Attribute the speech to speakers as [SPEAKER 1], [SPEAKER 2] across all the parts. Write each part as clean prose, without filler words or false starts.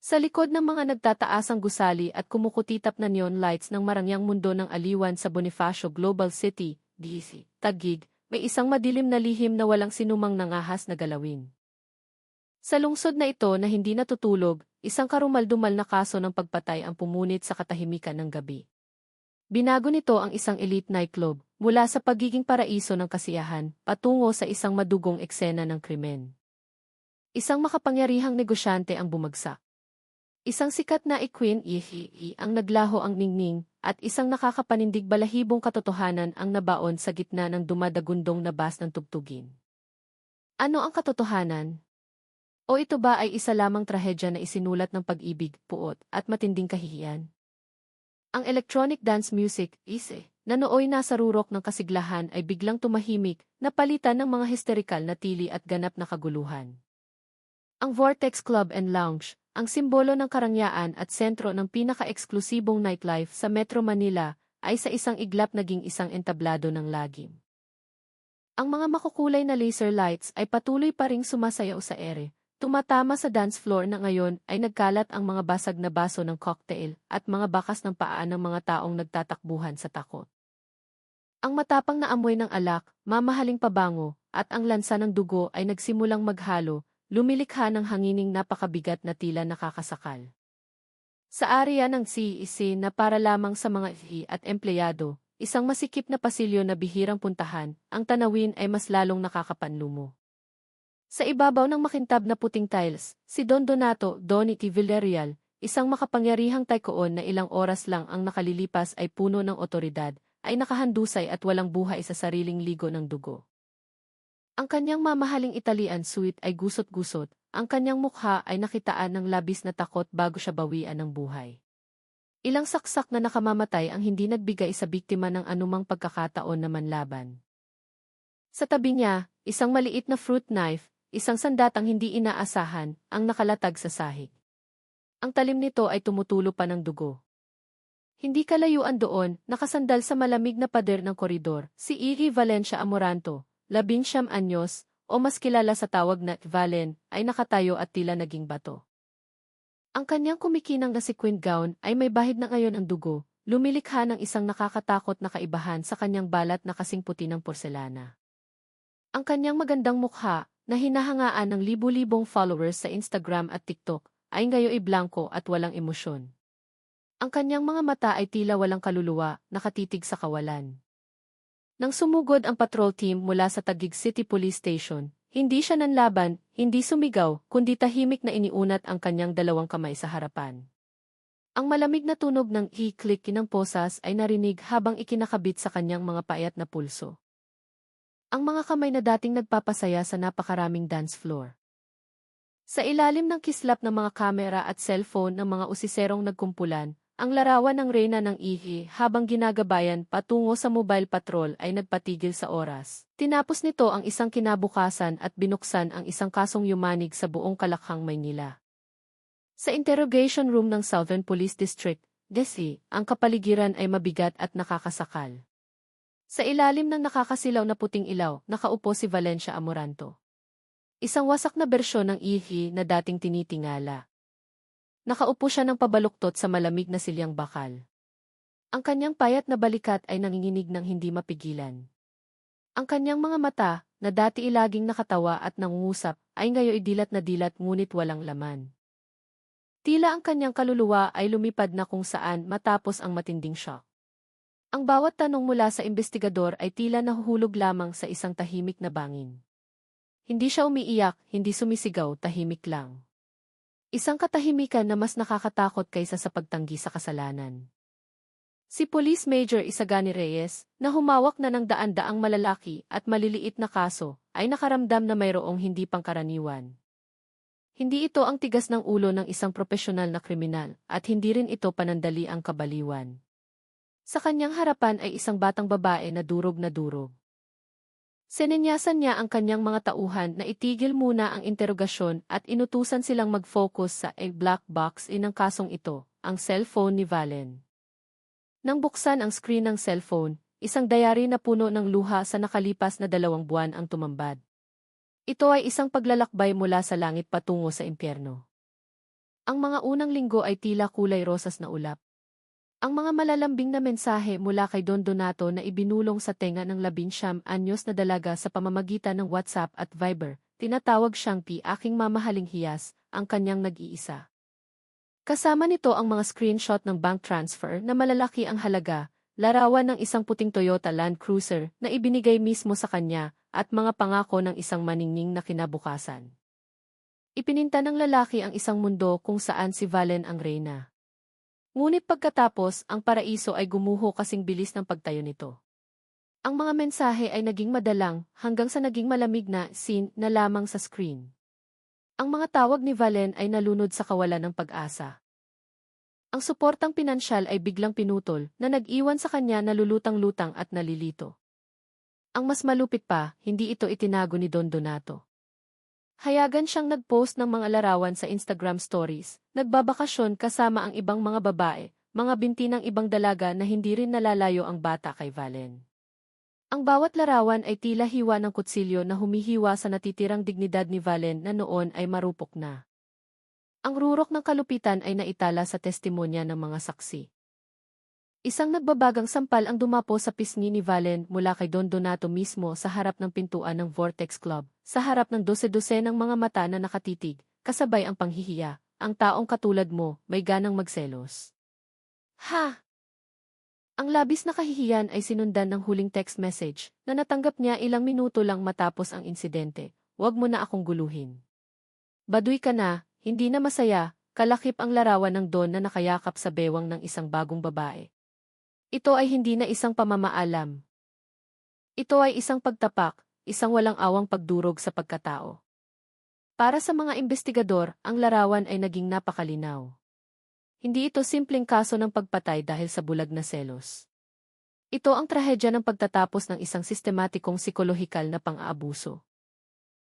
[SPEAKER 1] Sa likod ng mga nagtataasang gusali at kumukutitap na neon lights ng marangyang mundo ng aliwan sa Bonifacio Global City, DC, Taguig, may isang madilim na lihim na walang sinumang nangahas na galawin. Sa lungsod na ito na hindi natutulog, isang karumaldumal na kaso ng pagpatay ang pumunit sa katahimikan ng gabi. Binago nito ang isang elite nightclub mula sa pagiging paraiso ng kasiyahan patungo sa isang madugong eksena ng krimen. Isang makapangyarihang negosyante ang bumagsak. Isang sikat na queen ang naglaho ang ningning, at isang nakakapanindig balahibong katotohanan ang nabaon sa gitna ng dumadagundong na bas ng tugtugin. Ano ang katotohanan? O ito ba ay isa lamang trahedya na isinulat ng pag-ibig, puot, at matinding kahihiyan? Ang electronic dance music, na nooy nasa rurok ng kasiglahan ay biglang tumahimik, napalitan ng mga hysterikal na tili at ganap na kaguluhan. Ang Vortex Club and Lounge, ang simbolo ng karangyaan at sentro ng pinaka-eksklusibong nightlife sa Metro Manila, ay sa isang iglap naging isang entablado ng lagim. Ang mga makukulay na laser lights ay patuloy pa ring sumasayaw sa ere, tumatama sa dance floor na ngayon ay nagkalat ang mga basag na baso ng cocktail at mga bakas ng paa ng mga taong nagtatakbuhan sa takot. Ang matapang na amoy ng alak, mamahaling pabango, at ang lansa ng dugo ay nagsimulang maghalo, lumilikha ng hangining napakabigat na tila nakakasakal. Sa area ng CEC na para lamang sa mga at empleyado, isang masikip na pasilyo na bihirang puntahan, ang tanawin ay mas lalong nakakapanlumo. Sa ibabaw ng makintab na puting tiles, si Don Donato Donnie T. Villarreal, isang makapangyarihang tycoon na ilang oras lang ang nakalilipas ay puno ng otoridad, ay nakahandusay at walang buhay sa sariling ligo ng dugo. Ang kanyang mamahaling Italian suite ay gusot-gusot, ang kanyang mukha ay nakitaan ng labis na takot bago siya bawian ng buhay. Ilang saksak na nakamamatay ang hindi nagbigay sa biktima ng anumang pagkakataon na manlaban. Sa tabi niya, isang maliit na fruit knife, isang sandatang hindi inaasahan, ang nakalatag sa sahig. Ang talim nito ay tumutulo pa ng dugo. Hindi kalayuan doon, nakasandal sa malamig na pader ng koridor, si Iri Valencia Amoranto, 19 anyos, o mas kilala sa tawag na Valen, ay nakatayo at tila naging bato. Ang kanyang kumikinang na sequin gown ay may bahid na ngayon ang dugo, lumilikha ng isang nakakatakot na kaibahan sa kanyang balat na kasing puti ng porselana. Ang kanyang magandang mukha, na hinahangaan ng libu-libong followers sa Instagram at TikTok, ay ngayon blanko at walang emosyon. Ang kanyang mga mata ay tila walang kaluluwa, nakatitig sa kawalan. Nang sumugod ang patrol team mula sa Taguig City Police Station, hindi siya nanlaban, hindi sumigaw, kundi tahimik na iniunat ang kanyang dalawang kamay sa harapan. Ang malamig na tunog ng i-click ng posas ay narinig habang ikinakabit sa kanyang mga payat na pulso. Ang mga kamay na dating nagpapasaya sa napakaraming dance floor. Sa ilalim ng kislap ng mga kamera at cellphone ng mga usiserong nagkumpulan, ang larawan ng reyna ng ihi habang ginagabayan patungo sa mobile patrol ay nagpatigil sa oras. Tinapos nito ang isang kinabukasan at binuksan ang isang kasong yumanig sa buong Kalakhang, Maynila. Sa interrogation room ng Southern Police District, DC, ang kapaligiran ay mabigat at nakakasakal. Sa ilalim ng nakakasilaw na puting ilaw, nakaupo si Valencia Amoranto. Isang wasak na bersyon ng ihi na dating tinitingala. Nakaupo siya ng pabaluktot sa malamig na silyang bakal. Ang kanyang payat na balikat ay nanginginig ng hindi mapigilan. Ang kanyang mga mata, na dati ilaging nakatawa at nangungusap, ay ngayon dilat na dilat ngunit walang laman. Tila ang kanyang kaluluwa ay lumipad na kung saan matapos ang matinding shock. Ang bawat tanong mula sa investigador ay tila nahuhulog lamang sa isang tahimik na bangin. Hindi siya umiiyak, hindi sumisigaw, tahimik lang. Isang katahimikan na mas nakakatakot kaysa sa pagtanggi sa kasalanan. Si Police Major Isagani Reyes, na humawak na ng daan-daang malalaki at maliliit na kaso, ay nakaramdam na mayroong hindi pangkaraniwan. Hindi ito ang tigas ng ulo ng isang profesional na kriminal, at hindi rin ito panandali ang kabaliwan. Sa kanyang harapan ay isang batang babae na durog na durog. Sinenyasan niya ang kanyang mga tauhan na itigil muna ang interogasyon at inutusan silang mag-focus sa black box ng kasong ito, ang cellphone ni Valen. Nang buksan ang screen ng cellphone, isang diary na puno ng luha sa nakalipas na 2 buwan ang tumambad. Ito ay isang paglalakbay mula sa langit patungo sa impyerno. Ang mga unang linggo ay tila kulay rosas na ulap. Ang mga malalambing na mensahe mula kay Don Donato na ibinulong sa tenga ng 19 anyos na dalaga sa pamamagitan ng WhatsApp at Viber, tinatawag siyang aking mamahaling hiyas, ang kanyang nag-iisa. Kasama nito ang mga screenshot ng bank transfer na malalaki ang halaga, larawan ng isang puting Toyota Land Cruiser na ibinigay mismo sa kanya, at mga pangako ng isang maningning na kinabukasan. Ipininta ng lalaki ang isang mundo kung saan si Valen ang reyna. Ngunit pagkatapos, ang paraiso ay gumuho kasing bilis ng pagtayo nito. Ang mga mensahe ay naging madalang hanggang sa naging malamig na scene na lamang sa screen. Ang mga tawag ni Valen ay nalunod sa kawalan ng pag-asa. Ang suportang pinansyal ay biglang pinutol na nag-iwan sa kanya na lulutang-lutang at nalilito. Ang mas malupit pa, hindi ito itinago ni Don Donato. Hayagan siyang nag-post ng mga larawan sa Instagram stories, nagbabakasyon kasama ang ibang mga babae, mga binti ng ibang dalaga na hindi rin nalalayo ang bata kay Valen. Ang bawat larawan ay tila hiwa ng kutsilyo na humihiwa sa natitirang dignidad ni Valen na noon ay marupok na. Ang rurok ng kalupitan ay naitala sa testimonya ng mga saksi. Isang nagbabagang sampal ang dumapo sa pisngi ni Valen mula kay Don Donato mismo sa harap ng pintuan ng Vortex Club, sa harap ng dose-dose ng mga mata na nakatitig, kasabay ang panghihiya, ang taong katulad mo, may ganang magselos. Ha! Ang labis na kahihiyan ay sinundan ng huling text message na natanggap niya ilang minuto lang matapos ang insidente. Huwag mo na akong guluhin. Baduy ka na, hindi na masaya, kalakip ang larawan ng Don na nakayakap sa bewang ng isang bagong babae. Ito ay hindi na isang pamamaalam. Ito ay isang pagtapak, isang walang awang pagdurog sa pagkatao. Para sa mga investigador, ang larawan ay naging napakalinaw. Hindi ito simpleng kaso ng pagpatay dahil sa bulag na selos. Ito ang trahedya ng pagtatapos ng isang sistematikong psikolohikal na pang-aabuso.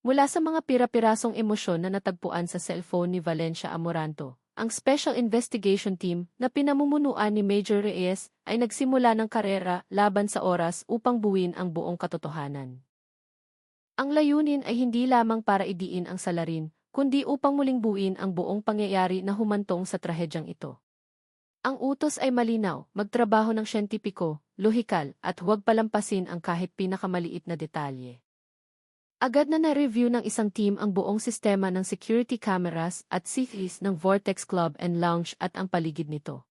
[SPEAKER 1] Mula sa mga pira-pirasong emosyon na natagpuan sa cellphone ni Valencia Amoranto, ang Special Investigation Team na pinamumunuan ni Major Reyes ay nagsimula ng karera laban sa oras upang buuin ang buong katotohanan. Ang layunin ay hindi lamang para idiin ang salarin, kundi upang muling buuin ang buong pangyayari na humantong sa trahedyang ito. Ang utos ay malinaw, magtrabaho ng siyentipiko, lohikal, at huwag palampasin ang kahit pinakamaliit na detalye. Agad na na-review ng isang team ang buong sistema ng security cameras at CCTVs ng Vortex Club and Lounge at ang paligid nito.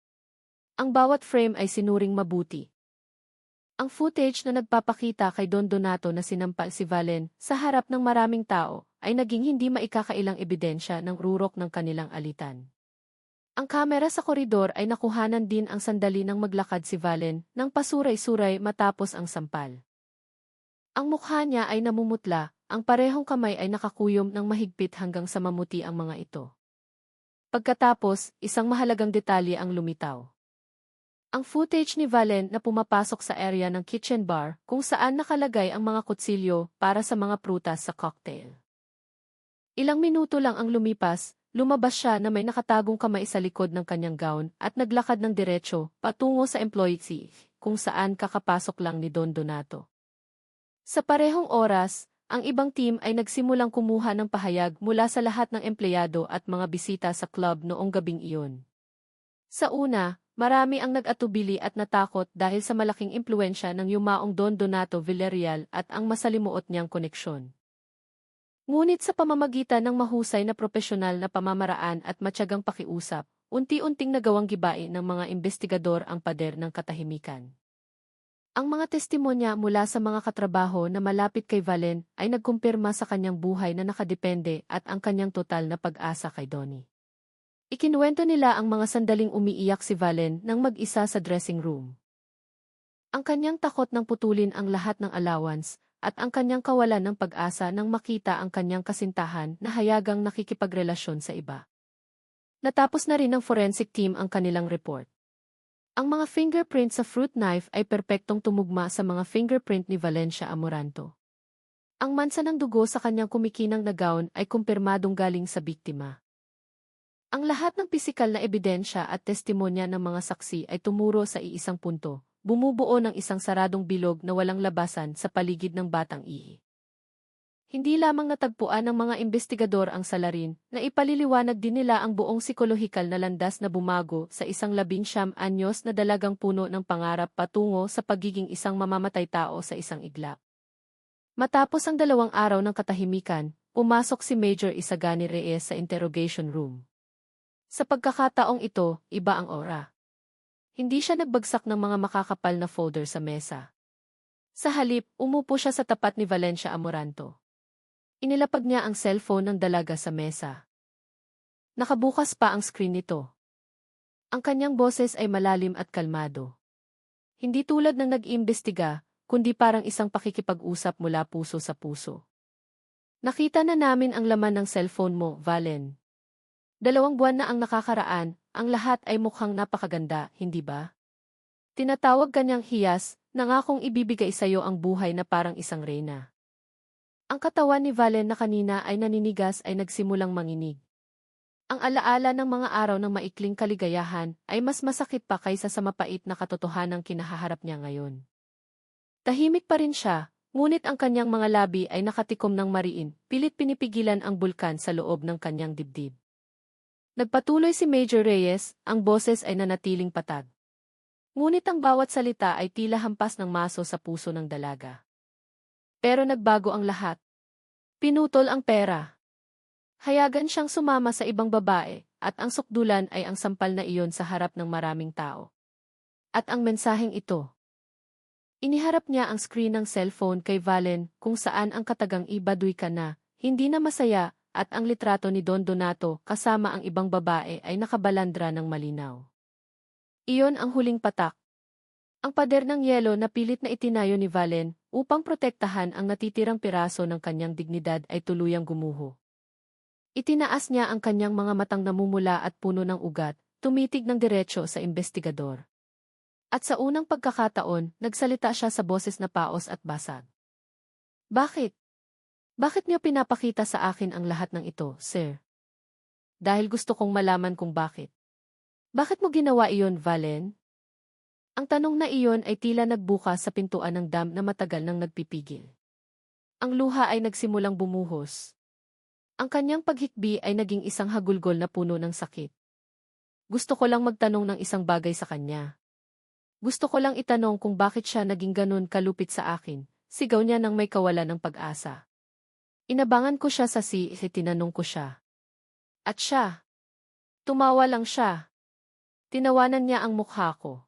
[SPEAKER 1] Ang bawat frame ay sinuring mabuti. Ang footage na nagpapakita kay Don Donato na sinampal si Valen sa harap ng maraming tao ay naging hindi maikakailang ebidensya ng rurok ng kanilang alitan. Ang kamera sa koridor ay nakuhanan din ang sandali ng maglakad si Valen ng pasuray-suray matapos ang sampal. Ang mukha niya ay namumutla. Ang parehong kamay ay nakakuyom ng mahigpit hanggang sa mamuti ang mga ito. Pagkatapos, isang mahalagang detalye ang lumitaw. Ang footage ni Valen na pumapasok sa area ng kitchen bar kung saan nakalagay ang mga kutsilyo para sa mga prutas sa cocktail. Ilang minuto lang ang lumipas, lumabas siya na may nakatagong kamay sa likod ng kanyang gown at naglakad ng diretso patungo sa employee kung saan kakapasok lang ni Don Donato. Sa parehong oras, ang ibang team ay nagsimulang kumuha ng pahayag mula sa lahat ng empleyado at mga bisita sa club noong gabing iyon. Sa una, marami ang nag-atubili at natakot dahil sa malaking impluwensya ng yumaong Don Donato Villarreal at ang masalimuot niyang koneksyon. Ngunit sa pamamagitan ng mahusay na propesyonal na pamamaraan at matyagang pakiusap, unti-unting nagawang gibain ng mga investigador ang pader ng katahimikan. Ang mga testimonya mula sa mga katrabaho na malapit kay Valen ay nagkumpirma sa kanyang buhay na nakadepende at ang kanyang total na pag-asa kay Donnie. Ikinuwento nila ang mga sandaling umiiyak si Valen nang mag-isa sa dressing room. Ang kanyang takot nang putulin ang lahat ng allowance at ang kanyang kawalan ng pag-asa nang makita ang kanyang kasintahan na hayagang nakikipagrelasyon sa iba. Natapos na rin ng forensic team ang kanilang report. Ang mga fingerprint sa fruit knife ay perpektong tumugma sa mga fingerprint ni Valencia Amoranto. Ang mansa ng dugo sa kanyang kumikinang na gown ay kumpirmadong galing sa biktima. Ang lahat ng pisikal na ebidensya at testimonya ng mga saksi ay tumuro sa iisang punto, bumubuo ng isang saradong bilog na walang labasan sa paligid ng batang ihi. Hindi lamang natagpuan ng mga investigador ang salarin, na ipaliliwanag din nila ang buong psikolohikal na landas na bumago sa isang 19 anyos na dalagang puno ng pangarap patungo sa pagiging isang mamamatay tao sa isang iglap. Matapos ang 2 araw ng katahimikan, pumasok si Major Isagani Reyes sa interrogation room. Sa pagkakataong ito, iba ang aura. Hindi siya nagbagsak ng mga makakapal na folder sa mesa. Sa halip, umupo siya sa tapat ni Valencia Amoranto. Inilapag niya ang cellphone ng dalaga sa mesa. Nakabukas pa ang screen nito. Ang kanyang boses ay malalim at kalmado. Hindi tulad ng nag-iimbestiga, kundi parang isang pakikipag-usap mula puso sa puso. Nakita na namin ang laman ng cellphone mo, Valen. 2 buwan na ang nakakaraan, ang lahat ay mukhang napakaganda, hindi ba? Tinatawag kanyang hiyas, nangakong ibibigay sa iyo ang buhay na parang isang reyna. Ang katawan ni Valen na kanina ay naninigas ay nagsimulang manginig. Ang alaala ng mga araw ng maikling kaligayahan ay mas masakit pa kaysa sa mapait na katotohanang kinahaharap niya ngayon. Tahimik pa rin siya, ngunit ang kanyang mga labi ay nakatikom ng mariin, pilit pinipigilan ang bulkan sa loob ng kanyang dibdib. Nagpatuloy si Major Reyes, ang boses ay nanatiling patag. Ngunit ang bawat salita ay tila hampas ng maso sa puso ng dalaga. Pero nagbago ang lahat. Pinutol ang pera. Hayagan siyang sumama sa ibang babae, at ang sukdulan ay ang sampal na iyon sa harap ng maraming tao. At ang mensaheng ito. Iniharap niya ang screen ng cellphone kay Valen kung saan ang katagang ibaduy ka na, hindi na masaya, at ang litrato ni Don Donato kasama ang ibang babae ay nakabalandra ng malinaw. Iyon ang huling patak. Ang pader ng yelo na pilit na itinayo ni Valen upang protektahan ang natitirang piraso ng kanyang dignidad ay tuluyang gumuho. Itinaas niya ang kanyang mga matang namumula at puno ng ugat, tumitig ng diretso sa investigador. At sa unang pagkakataon, nagsalita siya sa boses na paos at basag. Bakit? Bakit niyo pinapakita sa akin ang lahat ng ito, sir? Dahil gusto kong malaman kung bakit. Bakit mo ginawa iyon, Valen? Ang tanong na iyon ay tila nagbukas sa pintuan ng dam na matagal nang nagpipigil. Ang luha ay nagsimulang bumuhos. Ang kanyang paghikbi ay naging isang hagulgol na puno ng sakit. Gusto ko lang magtanong ng isang bagay sa kanya. Gusto ko lang itanong kung bakit siya naging ganun kalupit sa akin, sigaw niya nang may kawalan ng pag-asa. Inabangan ko siya sa tinanong ko siya. At siya. Tumawa lang siya. Tinawanan niya ang mukha ko.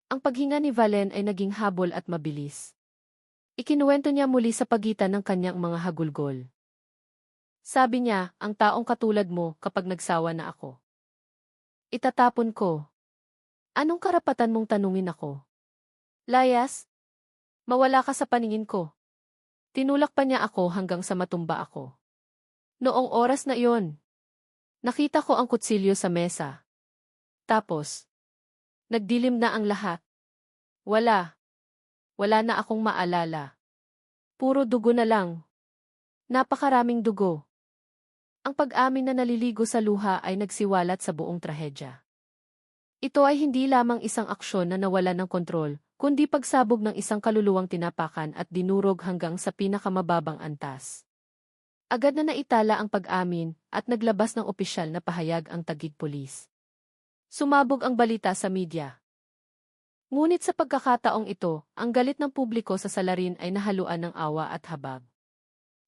[SPEAKER 1] Ang paghinga ni Valen ay naging habol at mabilis. Ikinuwento niya muli sa pagitan ng kanyang mga hagulgol. Sabi niya, ang taong katulad mo kapag nagsawa na ako. Itatapon ko. Anong karapatan mong tanungin ako? Layas? Mawala ka sa paningin ko. Tinulak pa niya ako hanggang sa matumba ako. Noong oras na iyon, nakita ko ang kutsilyo sa mesa. Tapos, nagdilim na ang lahat. Wala na akong maalala. Puro dugo na lang. Napakaraming dugo. Ang pag-amin na naliligo sa luha ay nagsiwalat sa buong trahedya. Ito ay hindi lamang isang aksyon na nawala ng kontrol, kundi pagsabog ng isang kaluluwang tinapakan at dinurog hanggang sa pinakamababang antas. Agad na naitala ang pag-amin at naglabas ng opisyal na pahayag ang Taguig Police. Sumabog ang balita sa media. Ngunit sa pagkakataong ito, ang galit ng publiko sa salarin ay nahaluan ng awa at habag.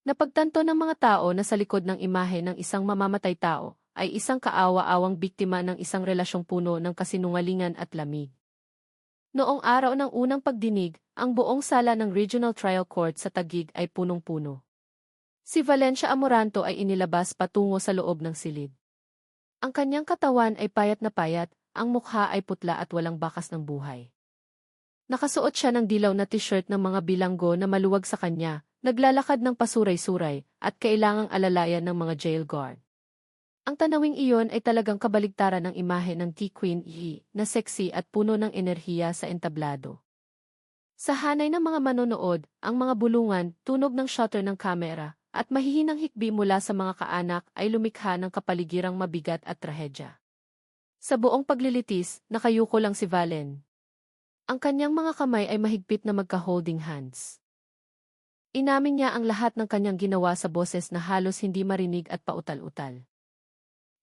[SPEAKER 1] Napagtanto ng mga tao na sa likod ng imahe ng isang mamamatay tao ay isang kaawa-awang biktima ng isang relasyong puno ng kasinungalingan at lamig. Noong araw ng unang pagdinig, ang buong sala ng Regional Trial Court sa Taguig ay punong-puno. Si Valencia Amoranto ay inilabas patungo sa loob ng silid. Ang kanyang katawan ay payat na payat, ang mukha ay putla at walang bakas ng buhay. Nakasuot siya ng dilaw na t-shirt ng mga bilanggo na maluwag sa kanya, naglalakad ng pasuray-suray, at kailangang alalayan ng mga jail guard. Ang tanawing iyon ay talagang kabaligtaran ng imahe ng T-Queen E, na sexy at puno ng enerhiya sa entablado. Sa hanay ng mga manonood, ang mga bulungan, tunog ng shutter ng kamera, at mahihinang hikbi mula sa mga kaanak ay lumikha ng kapaligirang mabigat at trahedya. Sa buong paglilitis, nakayuko lang si Valen. Ang kanyang mga kamay ay mahigpit na magka-holding hands. Inamin niya ang lahat ng kanyang ginawa sa boses na halos hindi marinig at pautal-utal.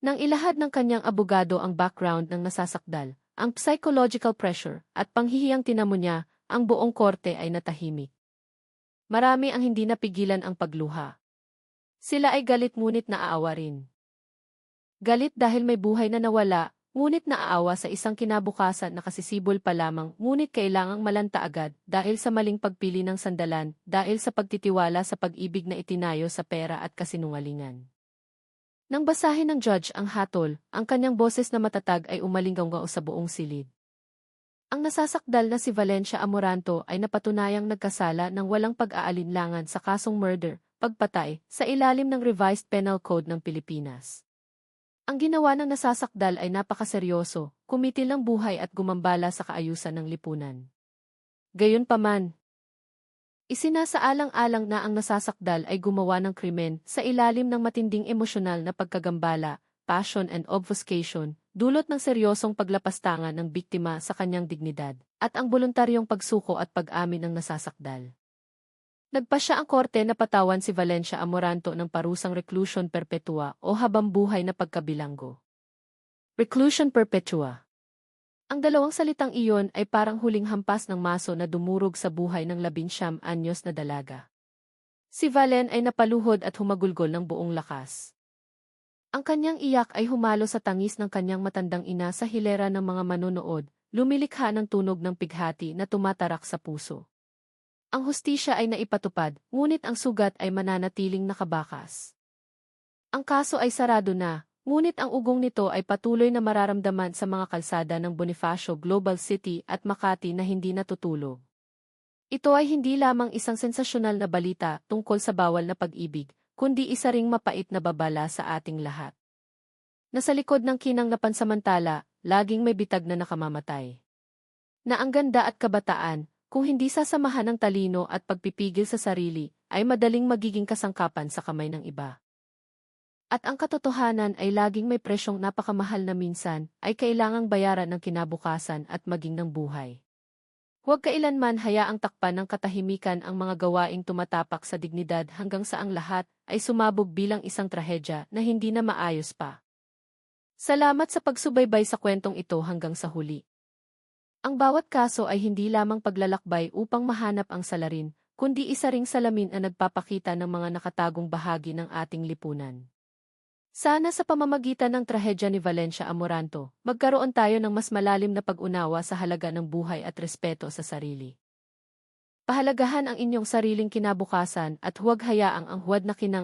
[SPEAKER 1] Nang ilahad ng kanyang abogado ang background ng nasasakdal, ang psychological pressure at panghihiyang tinamo niya, ang buong korte ay natahimik. Marami ang hindi napigilan ang pagluha. Sila ay galit ngunit naaawa rin. Galit dahil may buhay na nawala, ngunit naaawa sa isang kinabukasan na kasisibol pa lamang ngunit kailangang malanta agad dahil sa maling pagpili ng sandalan, dahil sa pagtitiwala sa pag-ibig na itinayo sa pera at kasinungalingan. Nang basahin ng judge ang hatol, ang kanyang boses na matatag ay umalinggaw sa buong silid. Ang nasasakdal na si Valencia Amoranto ay napatunayang nagkasala ng walang pag-aalinlangan sa kasong murder, pagpatay, sa ilalim ng Revised Penal Code ng Pilipinas. Ang ginawa ng nasasakdal ay napakaseryoso, kumitil ng buhay at gumambala sa kaayusan ng lipunan. Gayunpaman, isinasaalang-alang na ang nasasakdal ay gumawa ng krimen sa ilalim ng matinding emosyonal na pagkagambala, passion and obfuscation, dulot ng seryosong paglapastangan ng biktima sa kanyang dignidad, at ang voluntaryong pagsuko at pag-amin ng nasasakdal. Nagpasya ang korte na patawan si Valencia Amoranto ng parusang reclusion perpetua o habambuhay na pagkabilanggo. Reclusion perpetua. Ang dalawang salitang iyon ay parang huling hampas ng maso na dumurog sa buhay ng 19 anyos na dalaga. Si Valen ay napaluhod at humagulgol ng buong lakas. Ang kanyang iyak ay humalo sa tangis ng kanyang matandang ina sa hilera ng mga manonood, lumilikha ng tunog ng pighati na tumatarak sa puso. Ang hustisya ay naipatupad, ngunit ang sugat ay mananatiling nakabakas. Ang kaso ay sarado na, ngunit ang ugong nito ay patuloy na mararamdaman sa mga kalsada ng Bonifacio Global City at Makati na hindi natutulog. Ito ay hindi lamang isang sensasyonal na balita tungkol sa bawal na pag-ibig, kundi isa ring mapait na babala sa ating lahat. Nasa likod ng kinang na pansamantala, laging may bitag na nakamamatay. Na ang ganda at kabataan, kung hindi sasamahan ng talino at pagpipigil sa sarili, ay madaling magiging kasangkapan sa kamay ng iba. At ang katotohanan ay laging may presyong napakamahal na minsan ay kailangang bayaran ng kinabukasan at maging ng buhay. Huwag kailanman hayaang takpan ng katahimikan ang mga gawaing tumatapak sa dignidad hanggang sa ang lahat ay sumabog bilang isang trahedya na hindi na maayos pa. Salamat sa pagsubaybay sa kwentong ito hanggang sa huli. Ang bawat kaso ay hindi lamang paglalakbay upang mahanap ang salarin, kundi isa ring salamin na nagpapakita ng mga nakatagong bahagi ng ating lipunan. Sana sa pamamagitan ng trahedya ni Valencia Amoranto, magkaroon tayo ng mas malalim na pag-unawa sa halaga ng buhay at respeto sa sarili. Pahalagahan ang inyong sariling kinabukasan at huwag hayaang ang huwad na kinang